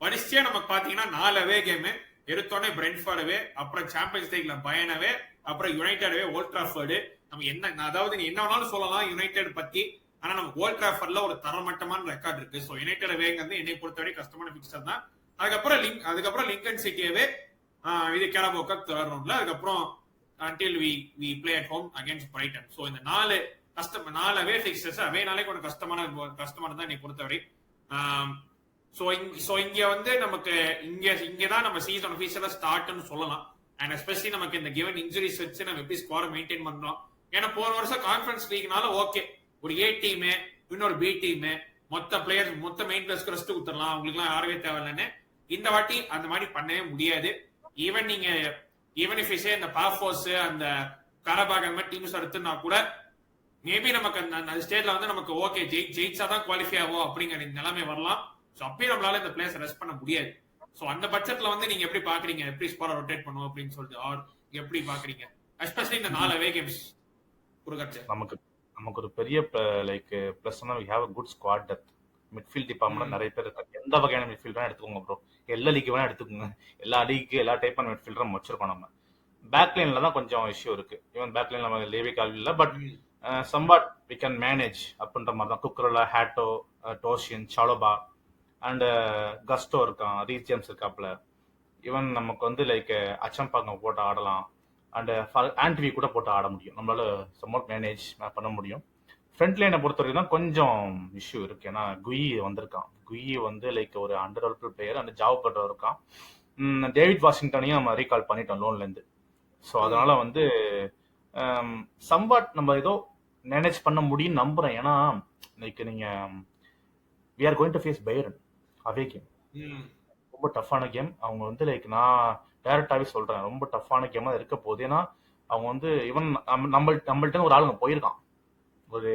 வரிசையா நமக்கு பாத்தீங்கன்னா 4 அவே கேம். எடுத்தோடனே பிரென்ட்ஃபோர்ட், அப்புறம் சாம்பியன்ஸ் லீக்ல பயனவே, அப்புறம் யுனைடெட் ஓல்ட் ட்ராஃபர்டு. நம்ம என்ன அதாவது நீ என்ன வேணாலும் சொல்லலாம் யுனைடெட் பத்தி, ஆனா நம்ம ஓல்ட் ட்ராஃபர்ட்ல ஒரு தரமட்டமான ரெக்கார்ட் இருக்கு. சோ யுனைடெட் வேங்கிறது என்னை பொறுத்தவரை கஷ்டமான பிக்சர் தான். அதுக்கப்புறம் லிங்கன் சிட்டியவே இது கேரபோ கப் தேர்ட் ரவுண்ட்ல. அதுக்கப்புறம் until we play at home against Brighton. So இந்த 4 அவே ஃபிக்சர்ஸ் அவேனாலே கொஞ்சம் கஷ்டமானதான் என்னை பொறுத்தவரை. சோ இங்க வந்து நமக்கு இங்கதான் நம்ம சீசன் ஆஃபீஷியலா ஸ்டார்ட்னு சொல்லலாம். அண்ட் எஸ்பெஷலி நமக்கு இந்த கிவன் இன்ஜுரிஸ் வச்சு நம்ம எப்படி ஸ்கோரை மெயின்டைன் பண்றோம். ஏன்னா போன வருஷம் கான்ஃபரன்ஸ் லீக்னால ஓகே ஒரு ஏ டீம் இன்னொரு பி டீம் மொத்த பிளேயர்ஸ் மொத்த மெயின் பிளேயர்ஸ்க்கு ரெஸ்ட் கொடுத்துடலாம், அவங்களுக்கு எல்லாம் யாரவே தேவையில்லைன்னு. இந்த வாட்டி அந்த மாதிரி பண்ணவே முடியாது. ஈவன் இஃப் இசே இந்த பாஃபோர்ஸ் அந்த கரபாக் அந்த மாதிரி டீம்ஸ் எடுத்துனா கூட மேபி நமக்கு அந்த ஸ்டேட்ல வந்து நமக்கு ஓகே ஜெயிச்சாதான் குவாலிஃபை ஆகும் அப்படிங்கிற நிலைமை வரலாம். சோ அப்பயும் நம்மளால இந்த பிளேயர்ஸ் ரெஸ்ட் பண்ண முடியாது. சோ அந்த பட்சத்துல வந்து நீங்க எப்படி பாக்குறீங்க, எப்படி ஸ்கோரை ரொட்டேட் பண்ணுவோம் அப்படின்னு சொல்லிட்டு ஆர் எப்படி பாக்குறீங்க எஸ்பெஷலி இந்த 4 அவே கேம்ஸ்? நமக்கு ஒரு பெரிய லைக் பிளஸ்னா we have a good squad depth. Midfield department நிறைய பேர் இருக்காங்க. எந்த வகையான மிட்ஃபீல்ட் வேணா எடுத்துக்கோங்க ப்ரோ. எல்லா லீக் வேணா எடுத்துக்கோங்க. எல்லா லீக்கு எல்லா டைப்பான மிட்ஃபீல்டரும் வச்சிருக்கோம். நம்ம பேக் லைன்ல தான் கொஞ்சம் இஷ்யூ இருக்கு. ஈவன் பேக் லைன்ல நம்ம லேவி கால்வி இல்லை, பட் சம்பாட் வி கேன் மேனேஜ் அப்படின்ற மாதிரி தான். குக்கரோலா, ஹேட்டோ, டோஷியன், சாலோபா அண்ட் கஸ்டோ இருக்கான், ரீச் ஜேம்ஸ் இருக்காப்ல. ஈவன் நமக்கு வந்து லைக் அச்சம்பாங்க போட்டு ஆடலாம். அண்ட் ஆன்டிவி கூட போட்டு ஆட முடியும். நம்மளால சம்வாட் மேனேஜ் பண்ண முடியும். ஃப்ரண்ட் லைனை பொறுத்த வரைக்கும் தான் கொஞ்சம் இஷ்யூ இருக்கு. ஏன்னா குயி வந்திருக்கான். குயி வந்து லைக் ஒரு அண்டர்டெவலப்டு பிளேயர். அந்த ஜாவ் பெட்ரோ இருக்கான். டேவிட் வாஷிங்டனையும் நம்ம ரீகால் பண்ணிட்டோம் லோன்ல இருந்து. ஸோ அதனால வந்து சம்வாட் நம்ம ஏதோ மேனேஜ் பண்ண முடியும்னு நம்புறேன். ஏன்னா லைக் நீங்க we are going to face Bayern away game. ரொம்ப டஃப்பான கேம். அவங்க வந்து லைக் நான் டைரக்டாவே சொல்றேன், ரொம்ப டஃப்பான கேமா இருக்க போகுது. ஏன்னா அவங்க வந்து ஈவன் நம்மள்ட்ட ஒரு ஆளுங்க போயிருக்கான். ஒரு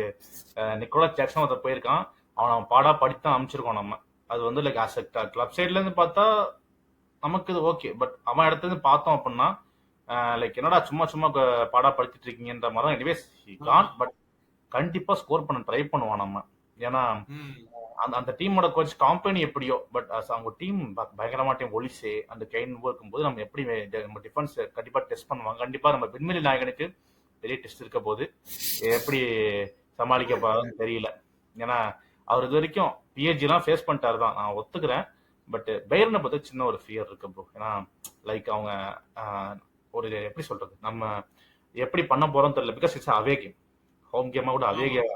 நிக்கோலஸ் ஜாக்சன் ஒருத்தர் போயிருக்கான். அவன் பாடா படித்தான் அமைச்சிருக்கோம் நம்ம. அது வந்து லைக் கிளப் சைட்ல இருந்து பார்த்தா நமக்கு இது ஓகே. பட் அவன் இடத்துல பார்த்தோம் அப்படின்னா லைக் என்னடா சும்மா சும்மா பாடா படுத்திட்டு இருக்கீங்கன்ற மாதிரி தான். எனிவேஸ் கான், பட் கண்டிப்பா ஸ்கோர் பண்ண ட்ரை பண்ணுவான் நம்ம. ஏன்னா அந்த டீமோட கோச் கம்பெனி எப்படியோ, பட் அவங்க டீம் பயங்கரமா டீம் ஒலிசே அந்த கைன் இருக்கும்போது நம்ம எப்படி நம்ம டிஃபென்ஸ் கண்டிப்பா டெஸ்ட் பண்ணுவாங்க. கண்டிப்பா நம்ம விண்வெளி நாயகனுக்கு பெரிய டெஸ்ட் இருக்க போது எப்படி சமாளிக்க போறாருன்னு தெரியல. ஏன்னா அவர் இது வரைக்கும் பிஹெச்சி எல்லாம் ஃபேஸ் பண்ணிட்டாரு தான், நான் ஒத்துக்கிறேன். பட் பையர்னை பத்தி சின்ன ஒரு ஃபியர் இருக்கு ப்ரோ. ஏன்னா லைக் அவங்க ஒரு எப்படி சொல்றது, நம்ம எப்படி பண்ண போறோம் தெரியல. Because it's away game, home கேமா கூட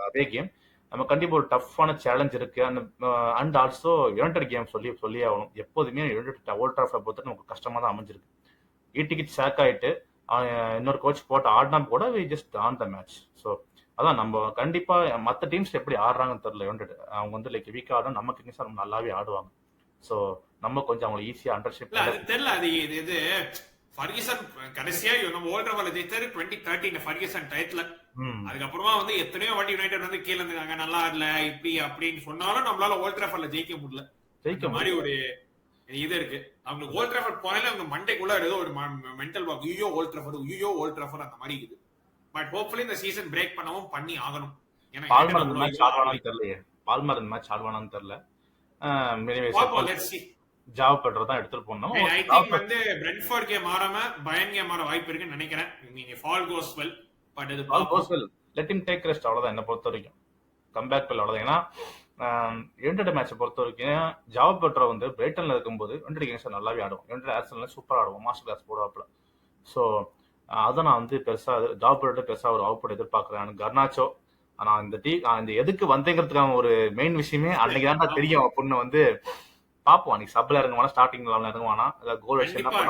அவே கேம். நம்ம கண்டிப்பா ஒரு டஃப்பான சேலஞ்ச் இருக்கு. அண்ட் ஆல்சோ யுனைடெட் கேம் சொல்லி ஆகணும். எப்போதுமே யுனைடெட் ஓல்ட் டிராஃபர்ட் பொறுத்து நமக்கு கஷ்டமா தான் அமைஞ்சிருக்கு. டிக்கெட் சேக் ஆயிட்டு இன்னொரு கோச் போட்டு ஆடினா கூட we just on the match. So அதான் நம்ம கண்டிப்பா மற்ற டீம்ஸ் எப்படி ஆடுறாங்கன்னு தெரியல. யுனைடெட் அவங்க வந்து லைக் வீக்கா ஆடும், நம்ம கிங்ஸ் நம்ம நல்லாவே ஆடுவாங்க. ஸோ நம்ம கொஞ்சம் அவங்களை ஈஸியா அண்டர்ஷிப் தெரியல. அது இது ஃபர்கிசன் கடைசியா நம்ம ஓல்ட் டிராஃபர்ட்ல ஜெயித்தாரு 2013 ஃபர்கிசன் டயத்துல. அதுக்கப்புறமா வந்து எத்தனையோ வாட்டி யுனைடெட் வந்து கீழே இருந்தாங்க, நல்லா ஆடல இப்படி அப்படின்னு சொன்னாலும் நம்மளால ஓல்ட் டிராஃபர்ட்ல ஜெயிக்க முடியல. ஜெயிக்க மாதிரி ஒரு இது இருக்கு. அவங்க ஓல்ட் டிராஃபர்ட் போனாலே அவங்க மண்டைக்குள்ள ஏதோ ஒரு மென்டல் வாக், ஐயோ ஓல்ட் டிராஃபர்ட் அந்த மாதிரி இருக்குது. பட் ஹோப்ஃபுல்லி இந்த சீசன் பிரேக் பண்ணவும் பண்ணி ஆகணும். பால்மர் இந்த மேட்ச் ஆடுவானான்னு தெரியல. பால்மர் இந்த மேட்ச் ஆடுவானான்னு தெரியல. ஜாவ் பெட்ரோ தான் எடுத்துட்டு போனோம். ஐ திங்க் வந்து பிரென்ட்ஃபோர்ட் கேம் மாறாம பயன் கேம் மாற வாய்ப்பு இருக்குன்னு நினைக்கிறேன். நீங்க ஃபால் கோஸ் வெல், பட் இது ஃபால் கோஸ் well, let him take rest, அவ்வளவுதான் என்ன பொறுத்த வரைக்கும். கம்பேக் வெல் அவ்வளவுதான். ஏன்னா யுனைடெட் மேட்சை பொறுத்த வரைக்கும் ஜாவ் பெட்ரோ வந்து பிரைட்டன்ல இருக்கும்போது யுனைடெட் கேம்ஸ் நல்லாவே ஆடுவோம். யுனைடெட் ஆர்சனல்ல சூப்பரா ஆடுவோம், மாஸ்டர் கிளாஸ் போடுவாப்ல. ஸோ அதை நான் வந்து பெருசா ஜாவ் பெட்ரோ பெருசா ஒரு அவுட் எதிர்பார்க்கிறேன். கர்னாச்சோ நான் இந்த எதுக்கு வந்தேங்கிறதுக்கான ஒரு மெயின் விஷயமே அன்னைக்கு தான் தெரியும். பொண்ணு வந்து பாப்போம், அன்னைக்கு சப்ல இறங்குவானா ஸ்டார்டிங்ல இறங்குவானா கோல்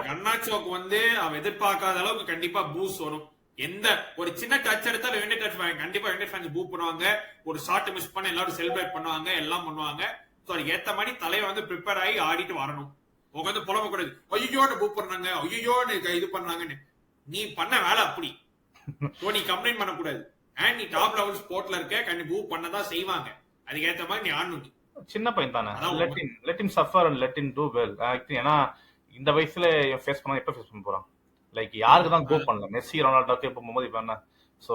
கர்னாச்சோக்கு வந்து அவன் எதிர்பார்க்காத அளவுக்கு கண்டிப்பா பூஸ்ட் வரும். எந்த ஒரு சின்ன டச் எடுத்தாலும் யுனைடெட் கண்டிப்பா யுனைடெட் ஃபேன்ஸ் பூ பண்ணுவாங்க. ஒரு ஷாட் மிஸ் பண்ண எல்லாரும் செலிப்ரேட் பண்ணுவாங்க, எல்லாம் பண்ணுவாங்க. சோ அதுக்கு ஏத்த மாதிரி தலையை வந்து ப்ரிப்பேர் ஆகி ஆடிட்டு வரணும். உட்காந்து புலம்ப கூடாது, ஐயோன்னு பூ பண்ணாங்க, ஐயோன்னு இது பண்ணாங்கன்னு. நீ பண்ண வேலை அப்படி, நீ கம்ப்ளைண்ட் பண்ணக்கூடாது. அண்ட் நீ டாப் லெவல் ஸ்போர்ட்ல இருக்க, கண்டிப்பா பூ பண்ணதான் செய்வாங்க. அதுக்கு ஏத்த மாதிரி நீ ஆடணும். சின்ன பையன் தானே, let him suffer and let him to well. ஏன்னா இந்த வயசுல ஃபேஸ் பண்ணா எப்ப ஃபேஸ் பண்ண போறான்? லைக் யாருக்கு தான் கோ பண்ணல, மெஸ்ஸி ரொனால்டோக்கு எப்போ போகும்போது இப்ப என்ன. ஸோ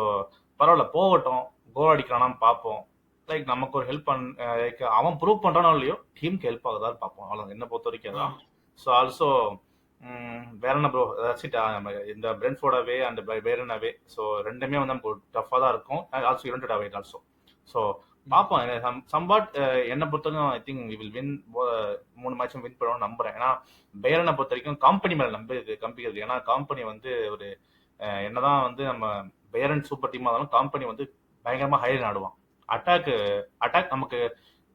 பரவாயில்ல, போகட்டும், கோல் அடிக்கிறானான்னு பார்ப்போம். லைக் நமக்கு ஒரு ஹெல்ப் லைக் அவன் ப்ரூவ் பண்றானோ இல்லையோ டீமுக்கு ஹெல்ப் ஆகுதான்னு பார்ப்போம். அவ்வளோ என்ன பொறுத்த வரைக்கும் அதான். ஸோ ஆல்சோ வேற என்ன ப்ரோ, இந்த பிரென்ட்ஃபோர்ட் அவே அண்ட் பேரன் அவே, ஸோ ரெண்டுமே வந்து நமக்கு டஃபா தான் இருக்கும். Also United away also. So பார்ப்போம். சம்பாட் என்னை பொறுத்தவரைக்கும் I think we will win. 3 மேட்சும் வின் பண்ணுவோம்னு நம்புறேன். ஏன்னா பேரனை பொறுத்த வரைக்கும் கம்பெனி மேல கம்பிக்கிறது. ஏன்னா கம்பெனி வந்து ஒரு என்னதான் வந்து நம்ம பேரன் சூப்பர் டீமா இருந்தாலும் கம்பெனி வந்து பயங்கரமா ஹைலைன் ஆடுவான். அட்டாக் நமக்கு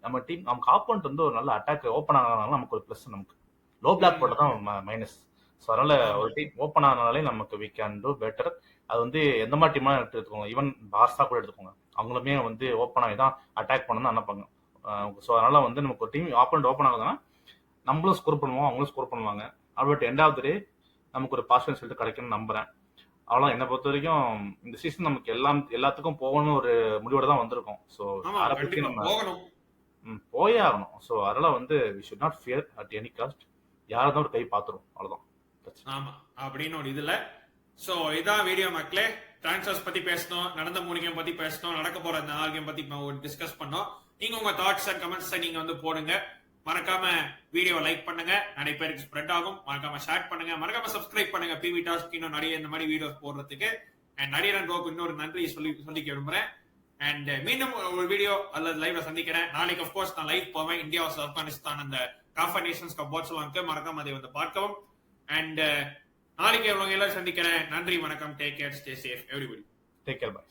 நம்ம டீம் நமக்கு ஆப்போனன்ட் வந்து ஒரு நல்ல அட்டாக் ஓப்பன் ஆனாலும் நமக்கு ஒரு பிளஸ், நமக்கு லோ பிளாக் போட்டு தான் மைனஸ். ஸோ அதனால ஒரு டீம் ஓப்பன் ஆனாலே நமக்கு வி கேன் டூ பெட்டர். அது வந்து எந்த மாதிரி டீமா எடுத்துக்கோங்க, ஈவன் பார்சா கூட எடுத்துக்கோங்க, அவங்களுமே வந்து ஓப்பன் ஆகி தான் அட்டாக் பண்ணணும் நினைப்பாங்க. ஸோ அதனால வந்து நமக்கு ஒரு டீம் ஆப்போனன்ட் ஓப்பன் ஆகுதுன்னா நம்மளும் ஸ்கோர் பண்ணுவோம், அவங்களும் ஸ்கோர் பண்ணுவாங்க. பட் எண்ட் ஆஃப் த டே நமக்கு ஒரு பாசிட்டிவ் ரிசல்ட் கிடைக்கும்னு நம்புறேன். அவ்வளோ என்னை பொறுத்த வரைக்கும் இந்த சீசன் நமக்கு எல்லாத்துக்கும் போகணும்னு ஒரு முடிவோட தான் வந்திருக்கோம். ஸோ அதை பற்றி நம்ம போயே ஆகணும். ஸோ அதெல்லாம் வந்து we should not fear at any cost. யாராவது ஒரு கை பார்த்துரும், அவ்வளோதான். ஆமா அப்படின்னு ஒரு இதுல. சோ இதான் வீடியோ மக்களே. டிரான்ஸ்ஃபர்ஸ் பத்தி பேசணும், நடந்த 3 கேம் பத்தி பேசணும், நடக்க போற இந்த 4 கேம் பத்தி டிஸ்கஸ் பண்ணோம். நீங்க உங்க தாட்ஸ் அண்ட் கமெண்ட்ஸ் நீங்க வந்து போடுங்க. மறக்காம வீடியோவை லைக் பண்ணுங்க, நிறைய பேருக்கு ஸ்ப்ரெட் ஆகும். மறக்காம ஷேர் பண்ணுங்க, மறக்காம சப்ஸ்கிரைப் பண்ணுங்க பிவி டாஸ்க் இன்னும் நிறைய இந்த மாதிரி வீடியோஸ் போடுறதுக்கு. அண்ட் நடிகரன் கோக்கு இன்னொரு நன்றி சொல்லிக்க விரும்புறேன். அண்ட் மீண்டும் ஒரு வீடியோ அல்லது லைவ்ல சந்திக்கிறேன். நாளைக்கு அப்கோர்ஸ் நான் லைவ் போவேன். இந்தியா வர்சஸ் ஆப்கானிஸ்தான் அந்த காஃபா நேஷன்ஸ் கப் வாட்ச் மறக்காம அதை வந்து பார்க்கவும். அண்ட் நாளைக்கு எல்லாரும் சந்திக்கிறேன். நன்றி, வணக்கம். Take care, stay safe everybody. Take care, பாய்.